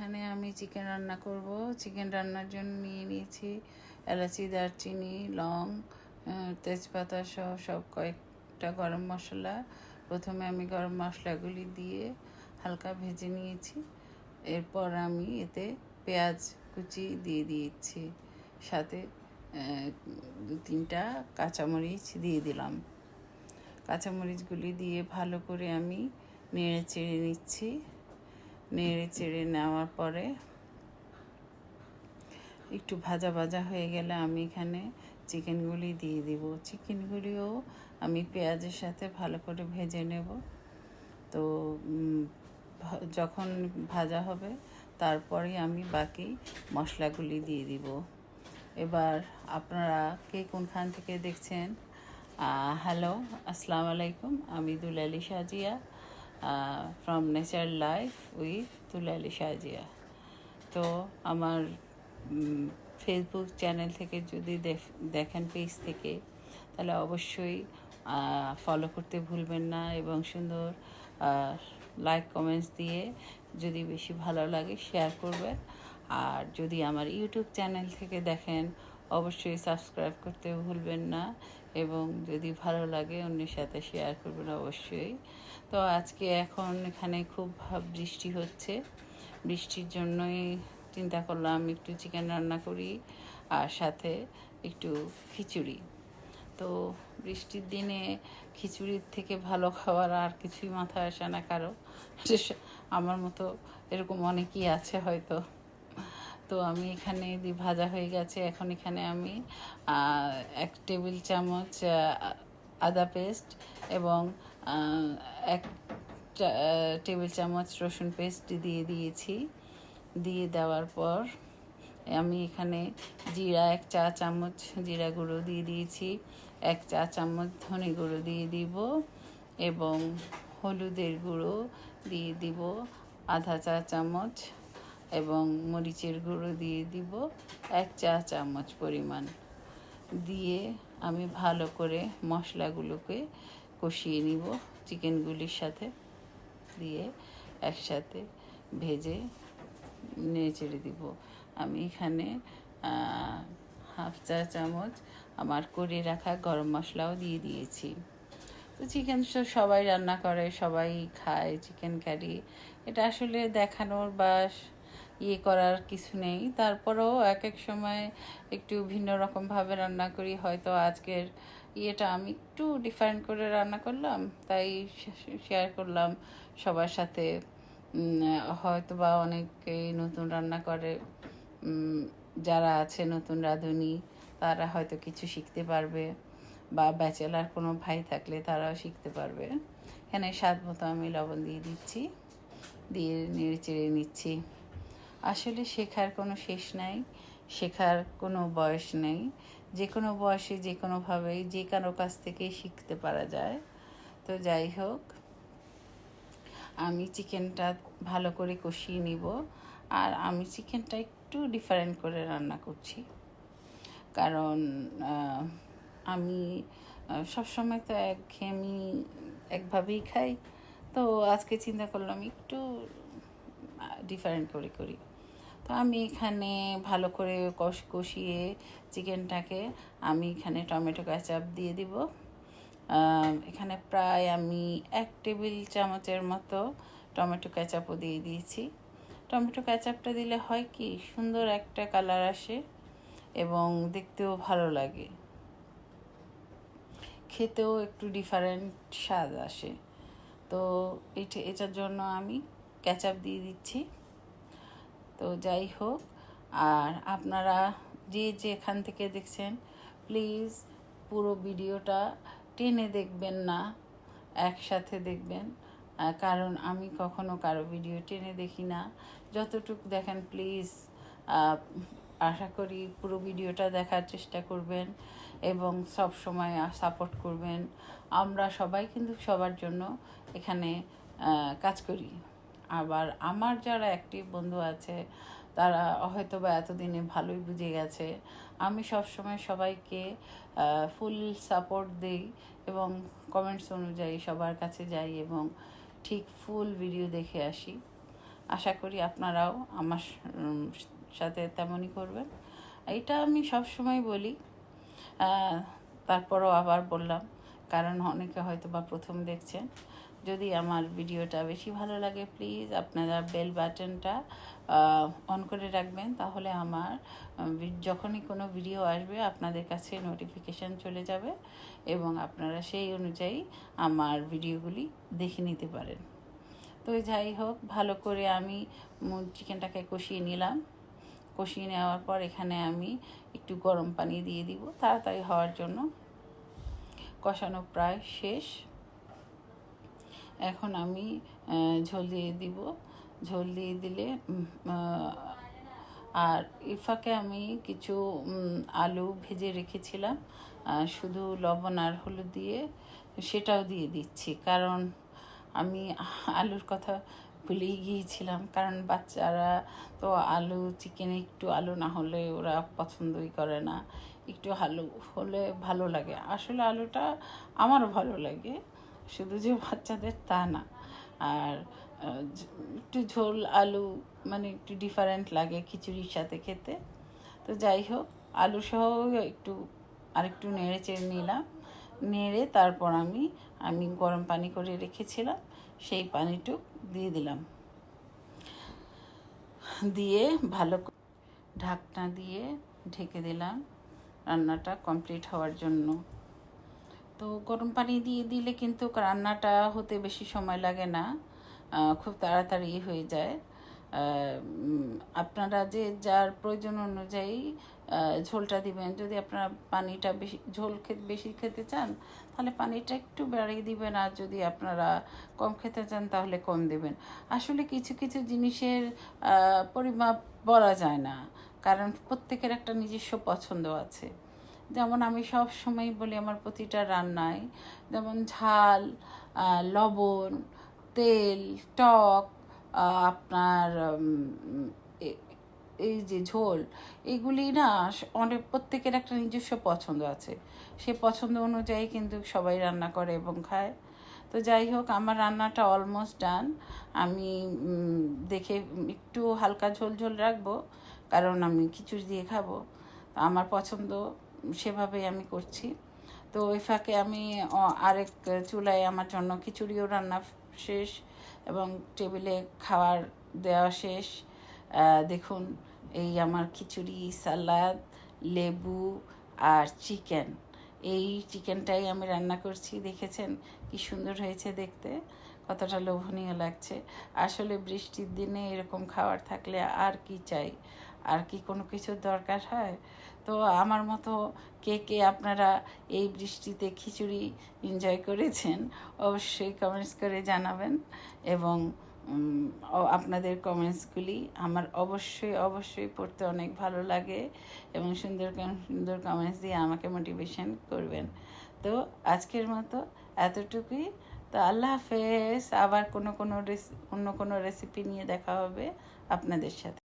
এখানে আমি চিকেন রান্না করব। চিকেন রান্নার জন্য নিয়ে নিয়েছি এলাচি, দারচিনি, লং, তেজপাতা সহ সব কয়েকটা গরম মশলা। প্রথমে আমি গরম মশলাগুলি দিয়ে হালকা ভেজে নিয়েছি। এরপর আমি এতে পেঁয়াজ কুচি দিয়ে দিয়েছি, সাথে 2-3টা কাঁচামরিচ দিয়ে দিলাম। কাঁচামরিচগুলি দিয়ে ভালো করে আমি নেড়ে চেড়ে নিচ্ছি। নেড়ে চেড়ে নেওয়ার পরে একটু ভাজা ভাজা হয়ে গেলে আমি এখানে চিকেনগুলি দিয়ে দিব। চিকেনগুলিও আমি পেঁয়াজের সাথে ভালো করে ভেজে নেব। তো যখন ভাজা হবে তারপরে আমি বাকি মশলাগুলি দিয়ে দিব। এবার আপনারা কে কোনখান থেকে দেখছেন? হ্যালো, আসসালামু আলাইকুম। আমি Dulali Sajia from nature life with Dulali Sajia. তো আমার ফেসবুক চ্যানেল থেকে যদি দেখেন, পেজ থেকে, তাহলে অবশ্যই ফলো করতে ভুলবেন না এবং সুন্দর লাইক কমেন্টস দিয়ে যদি বেশি ভালো লাগে শেয়ার করবেন। আর যদি আমার ইউটিউব চ্যানেল থেকে দেখেন অবশ্যই সাবস্ক্রাইব করতে ভুলবেন না এবং যদি ভালো লাগে অন্যের সাথে শেয়ার করবেন অবশ্যই। তো আজকে এখন এখানে খুব বৃষ্টি হচ্ছে। বৃষ্টির জন্যই চিন্তা করলাম একটু চিকেন রান্না করি আর সাথে একটু খিচুড়ি। তো বৃষ্টির দিনে খিচুড়ির থেকে ভালো খাবার আর কিছুই মাথায় আসে না কারো। আমার মতো এরকম অনেকেই আছে হয়তো। তো আমি এখানে ভাজা হয়ে গেছে। এখন এখানে আমি 1 টেবিল চামচ আদা পেস্ট এবং 1 টেবিল চামচ রসুন পেস্ট দিয়ে দিয়েছি। দিয়ে দেওয়ার পর আমি এখানে জিরা 1 চা চামচ জিরা গুঁড়ো দিয়ে দিয়েছি, 1 চা চামচ ধনে গুঁড়ো দিয়ে দিব এবং হলুদের গুঁড়ো দিয়ে দিব আধা চা চামচ এবং মরিচের গুঁড়ো দিয়ে দিব 1 চা চামচ পরিমাণ। দিয়ে আমি ভালো করে মশলাগুলোকে কষিয়ে নিব চিকেনগুলির সাথে, দিয়ে একসাথে ভেজে নেড়ে চেড়ে দিব। আমি এখানে 1/2 চা চামচ আমার করে রাখা গরম মশলাও দিয়ে দিয়েছি। তো চিকেন সবাই রান্না করে, সবাই খায় চিকেন কারি। এটা আসলে দেখানোর বা করার কিছু নেই। তারপরেও এক এক সময় একটু ভিন্ন রকমভাবে রান্না করি। হয়তো আজকের আমি একটু ডিফারেন্ট করে রান্না করলাম, তাই শেয়ার করলাম সবার সাথে। হয়তো বা অনেকেই নতুন রান্না করে, যারা আছে নতুন রাঁধুনি তারা হয়তো কিছু শিখতে পারবে, বা ব্যাচেলার কোনো ভাই থাকলে তারাও শিখতে পারবে। এখানে স্বাদ মতো আমি লবণ দিয়ে দিচ্ছি, দিয়ে নেড়ে চেড়ে নিচ্ছি। আসলে শেখার কোনো শেষ নাই, শেখার কোনো বয়স নেই। যে কোনো বয়সে যে কোনোভাবেই যে কারো কাছ থেকেই শিখতে পারা যায়। তো যাই হোক, আমি চিকেনটা ভালো করে কষিয়ে নিব। আর আমি চিকেনটা একটু ডিফারেন্ট করে রান্না করছি, কারণ আমি সবসময় তো একঘেয়েমি একভাবেই খাই। তো আজকে চিন্তা করলাম একটু ডিফারেন্ট করে করি। তো আমি এখানে ভালো করে কষিয়ে চিকেনটাকে আমি এখানে টমেটো কেচাপ দিয়ে দিব। এখানে প্রায় আমি 1 টেবিল চামচের মতো টমেটো কেচাপও দিয়ে দিয়েছি। টমেটো কেচাপটা দিলে হয় কি, সুন্দর একটা কালার আসে এবং দেখতেও ভালো লাগে, খেতেও একটু ডিফারেন্ট স্বাদ আসে। তো এটার জন্য আমি কেচাপ দিয়ে দিচ্ছি। তো যাই হোক, আর আপনারা যে যেখান থেকে দেখছেন প্লিজ পুরো ভিডিওটা টেনে দেখবেন না, একসাথে দেখবেন। কারণ আমি কখনো কারো ভিডিও টেনে দেখি না। যতটুকু দেখেন প্লিজ আশা করি পুরো ভিডিওটা দেখার চেষ্টা করবেন এবং সব সময় সাপোর্ট করবেন। আমরা সবাই কিন্তু সবার জন্য এখানে কাজ করি। আবার আমার যারা অ্যাক্টিভ বন্ধু আছে তারা হয়তো বা এতদিনে ভালোই বুঝে গেছে আমি সবসময় সবাইকে ফুল সাপোর্ট দিই এবং কমেন্টস অনুযায়ী সবার কাছে যাই এবং ঠিক ফুল ভিডিও দেখে আসি। আশা করি আপনারাও আমার সাথে তেমনই করবেন। এটা আমি সব সময় বলি, তারপরও আবার বললাম, কারণ অনেকে হয়তো বা প্রথম দেখছেন। যদি আমার ভিডিওটা বেশি ভালো লাগে, প্লিজ আপনারা বেল বাটনটা অন করে রাখবেন, তাহলে আমার যখনই কোনো ভিডিও আসবে আপনাদের কাছে নোটিফিকেশান চলে যাবে এবং আপনারা সেই অনুযায়ী আমার ভিডিওগুলি দেখে নিতে পারেন। তো যাই হোক, ভালো করে আমি চিকেনটাকে কষিয়ে নিলাম। কষিয়ে নেওয়ার পর এখানে আমি একটু গরম পানি দিয়ে দিব তাড়াতাড়ি হওয়ার জন্য। কষানো প্রায় শেষ। এখন আমি ঝোল দিয়ে দিব। ঝোল দিয়ে দিলে আর ইফাকে আমি কিছু আলু ভেজে রেখেছিলাম, শুধু লবণ আর হলুদ দিয়ে, সেটাও দিয়ে দিচ্ছি, কারণ আমি আলুর কথা ভুলেই গিয়েছিলাম। কারণ বাচ্চারা তো আলু চিকেনে একটু আলু না হলে ওরা পছন্দই করে না, একটু আলু হলে ভালো লাগে। আসলে আলুটা আমারও ভালো লাগে, শুধু যে বাচ্চাদের তা না। আর একটু ঝোল আলু মানে একটু ডিফারেন্ট লাগে খিচুড়ির সাথে খেতে। তো যাই হোক, আলু সহ একটু আরেকটু নেড়ে চেড়ে নিলাম। নেড়ে তারপর আমি গরম পানি করে রেখেছিলাম, সেই পানিটুক দিয়ে দিলাম। দিয়ে ভালো ঢাকনা দিয়ে ঢেকে দিলাম রান্নাটা কমপ্লিট হওয়ার জন্য। তো গরম পানি দিয়ে দিলে কিন্তু রান্নাটা হতে বেশি সময় লাগে না, খুব তাড়াতাড়ি হয়ে যায়। আপনারা যে যার প্রয়োজন অনুযায়ী ঝোলটা দিবেন। যদি আপনারা পানিটা বেশি ঝোল বেশি খেতে চান তাহলে পানিটা একটু বাড়িয়ে দিবেন, আর যদি আপনারা কম খেতে চান তাহলে কম দেবেন। আসলে কিছু কিছু জিনিসের পরিমাপ বলা যায় না, কারণ প্রত্যেকের একটা নিজস্ব পছন্দ আছে। যেমন আমি সব সময় বলি আমার প্রতিটা রান্নায়, যেমন ঝাল, লবণ, তেল, টক, আপনার এই যে ঝোল, এগুলি না অনেক প্রত্যেকের একটা নিজস্ব পছন্দ আছে। সে পছন্দ অনুযায়ী কিন্তু সবাই রান্না করে এবং খায়। তো যাই হোক, আমার রান্নাটা অলমোস্ট ডান। আমি দেখে একটু হালকা ঝোল ঝোল রাখবো, কারণ আমি খিচুড়ি দিয়ে খাবো। আমার পছন্দ সেভাবেই আমি করছি। তো ওই ফাঁকে আমি আরেক চুলায় আমার জন্য খিচুড়িও রান্না শেষ এবং টেবিলে খাওয়ার দেওয়া শেষ। দেখুন, এই আমার খিচুড়ি, সালাদ, লেবু আর চিকেন, এই চিকেনটাই আমি রান্না করছি। দেখেছেন কি সুন্দর হয়েছে দেখতে, কতটা লোভনীয় লাগছে। আসলে বৃষ্টির দিনে এরকম খাবার থাকলে আর কি চাই, আর কি কোনো কিছুর দরকার হয়? তো আমার মতো কে কে আপনারা এই বৃষ্টিতে খিচুড়ি এনজয় করেছেন অবশ্যই কমেন্টস করে জানাবেন। এবং আপনাদের কমেন্টসগুলি আমার অবশ্যই অবশ্যই পড়তে অনেক ভালো লাগে, এবং সুন্দর সুন্দর কমেন্টস দিয়ে আমাকে মোটিভেশন করবেন। তো আজকের মতো এতটুকুই। তো আল্লাহ হাফেজ। আবার অন্য কোনো রেসিপি নিয়ে দেখা হবে আপনাদের সাথে।